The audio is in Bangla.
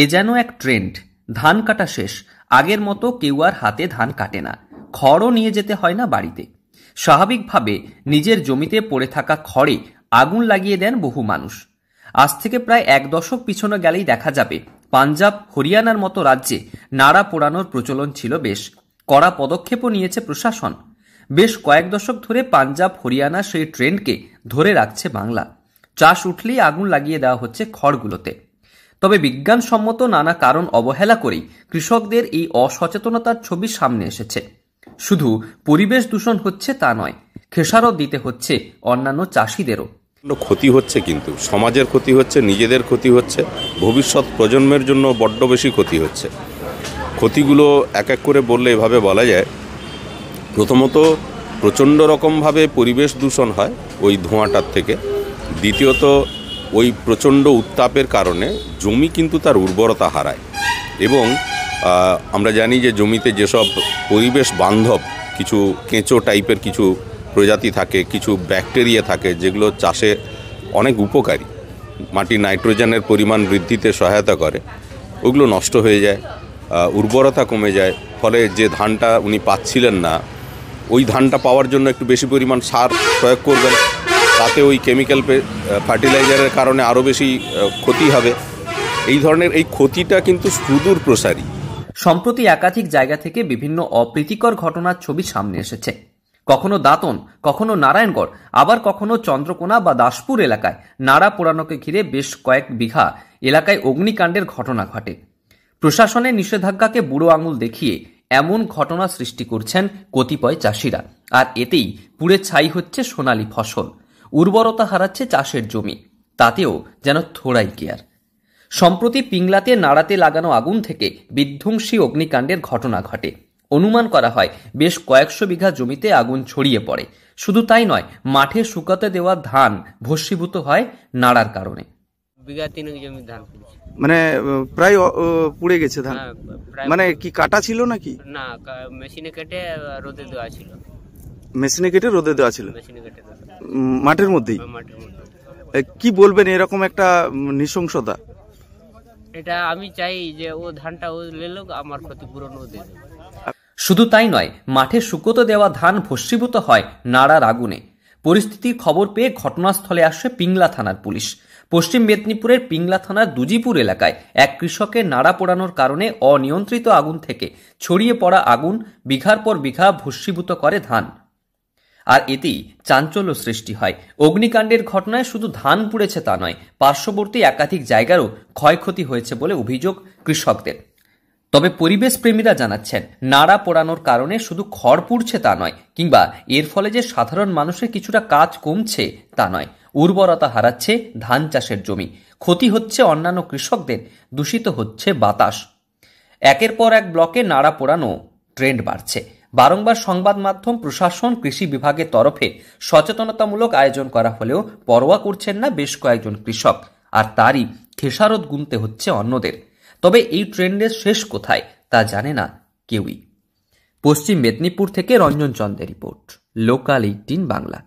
এ যেন এক ট্রেন্ড। ধান কাটা শেষ, আগের মতো কেউ আর হাতে ধান কাটে না, খড়ও নিয়ে যেতে হয় না বাড়িতে। স্বাভাবিকভাবে নিজের জমিতে পড়ে থাকা খড়ে আগুন লাগিয়ে দেন বহু মানুষ। আজ থেকে প্রায় 1 দশক পিছনে গেলেই দেখা যাবে পাঞ্জাব, হরিয়ানার মতো রাজ্যে নাড়া পোড়ানোর প্রচলন ছিল বেশ। কড়া পদক্ষেপও নিয়েছে প্রশাসন। বেশ কয়েক দশক ধরে পাঞ্জাব, হরিয়ানা সেই ট্রেন্ডকে ধরে রাখছে বাংলা। চাষ উঠলেই আগুন লাগিয়ে দেওয়া হচ্ছে খড়গুলোতে। তবে বিজ্ঞানসম্মত নানা কারণ অবহেলা করেই কৃষকদের এই অসচেতনতার ছবি সামনে এসেছে। শুধু পরিবেশ দূষণ হচ্ছে তা নয়, খেসারত দিতে হচ্ছে অন্যান্য চাষিদেরও। ক্ষতি হচ্ছে, কিন্তু সমাজের ক্ষতি হচ্ছে, নিজেদের ক্ষতি হচ্ছে, ভবিষ্যৎ প্রজন্মের জন্য বড্ড বেশি ক্ষতি হচ্ছে। ক্ষতিগুলো এক এক করে বললে এভাবে বলা যায়। প্রথমত, প্রচণ্ড রকমভাবে পরিবেশ দূষণ হয় ওই ধোঁয়াটার থেকে। দ্বিতীয়ত, ওই প্রচণ্ড উত্তাপের কারণে জমি কিন্তু তার উর্বরতা হারায়। এবং আমরা জানি যে জমিতে যেসব পরিবেশ বান্ধব কিছু কেঁচো টাইপের কিছু প্রজাতি থাকে, কিছু ব্যাকটেরিয়া থাকে, যেগুলো চাষে অনেক উপকারী, মাটির নাইট্রোজেনের পরিমাণ বৃদ্ধিতে সহায়তা করে, ওগুলো নষ্ট হয়ে যায়, উর্বরতা কমে যায়। ফলে যে ধানটা উনি পাচ্ছিলেন না, ওই ধানটা পাওয়ার জন্য একটু বেশি পরিমাণ সার প্রয়োগ করবেন, তাতে ওই কেমিক্যাল ফার্টিলাইজারের কারণে আরও বেশি ক্ষতি হবে। এই ধরনের এই ক্ষতিটা কিন্তু সুদূর প্রসারী। সম্প্রতি একাধিক জায়গা থেকে বিভিন্ন অপ্রীতিকর ঘটনার ছবি সামনে এসেছে। কখনো দাঁতন, কখনো নারায়ণগড়, আবার কখনো চন্দ্রকোনা বা দাসপুর এলাকায় নাড়া পোড়ানোকে ঘিরে বেশ কয়েক বিঘা এলাকায় অগ্নিকাণ্ডের ঘটনা ঘটে। প্রশাসনের নিষেধাজ্ঞাকে বুড়ো আঙুল দেখিয়ে এমন ঘটনা সৃষ্টি করছেন কতিপয় চাষিরা, আর এতেই পুড়ে ছাই হচ্ছে সোনালী ফসল, উর্বরতা হারাচ্ছে চাষের জমি, তাতেও যেন থোড়াই কেয়ার। সম্প্রতি পিংলাতে নাড়াতে লাগানো আগুন থেকে বিধ্বংসী অগ্নিকাণ্ডের ঘটনা ঘটে। অনুমান করা হয় বেশ কয়েকশো বিঘা জমিতে আগুন ছড়িয়ে পড়ে। শুধু তাই নয়, মাঠে শুকাতে দেওয়া ধান ভস্মীভূত হয় নাড়ার কারণে। বিঘা 3 জমি ধান মানে প্রায় পুড়ে গেছে ধান। মানে কি কাটা ছিল নাকি? না, মেশিনে কেটে রোদে দেওয়া ছিল। মেশিনে কেটে রোদে দেওয়া ছিল মেশিনে কেটে মাঠের মধ্যেই। মাঠের মধ্যে। কি বলবেন এরকম একটা নৃশংসতা? এটা আমি চাই যে ও ধানটা ও লেলো, আমার ক্ষতিপূরণ ও দিয়ে দেবে। শুধু তাই নয়, মাঠে শুকোতে দেওয়া ধান ভস্মীভূত হয় নাড়ার আগুনে। পরিস্থিতির খবর পেয়ে ঘটনাস্থলে আসে পিংলা থানার পুলিশ। পশ্চিম মেদিনীপুরের পিংলা থানার দুজিপুর এলাকায় এক কৃষকের নাড়া পোড়ানোর কারণে অনিয়ন্ত্রিত আগুন থেকে ছড়িয়ে পড়া আগুন বিঘার পর বিঘা ভস্মীভূত করে ধান, আর এতেই চাঞ্চল্য সৃষ্টি হয়। অগ্নিকাণ্ডের ঘটনায় শুধু ধান পুড়েছে তা নয়, পার্শ্ববর্তী একাধিক জায়গারও ক্ষয়ক্ষতি হয়েছে বলে অভিযোগ কৃষকদের। তবে পরিবেশ প্রেমীরা জানাচ্ছেন, নাড়া পোড়ানোর কারণে শুধু খড় পুড়ছে তা নয়, কিংবা এর ফলে যে সাধারণ মানুষের কিছুটা কাজ কমছে তা নয়, উর্বরতা হারাচ্ছে ধান চাষের জমি, ক্ষতি হচ্ছে অন্যান্য কৃষকদের, দূষিত হচ্ছে বাতাস। একের পর এক ব্লকে নাড়া পোড়ানো ট্রেন্ড বাড়ছে। বারংবার সংবাদ মাধ্যম, প্রশাসন, কৃষি বিভাগের তরফে সচেতনতামূলক আয়োজন করা হলেও পরোয়া করছেন না বেশ কয়েকজন কৃষক, আর তারই খেসারত গুনতে হচ্ছে অন্যদের। তবে এই ট্রেন্ডের শেষ কোথায় তা জানে না কেউই। পশ্চিম মেদিনীপুর থেকে রঞ্জন চন্দ্রের রিপোর্ট, লোকাল 18 বাংলা।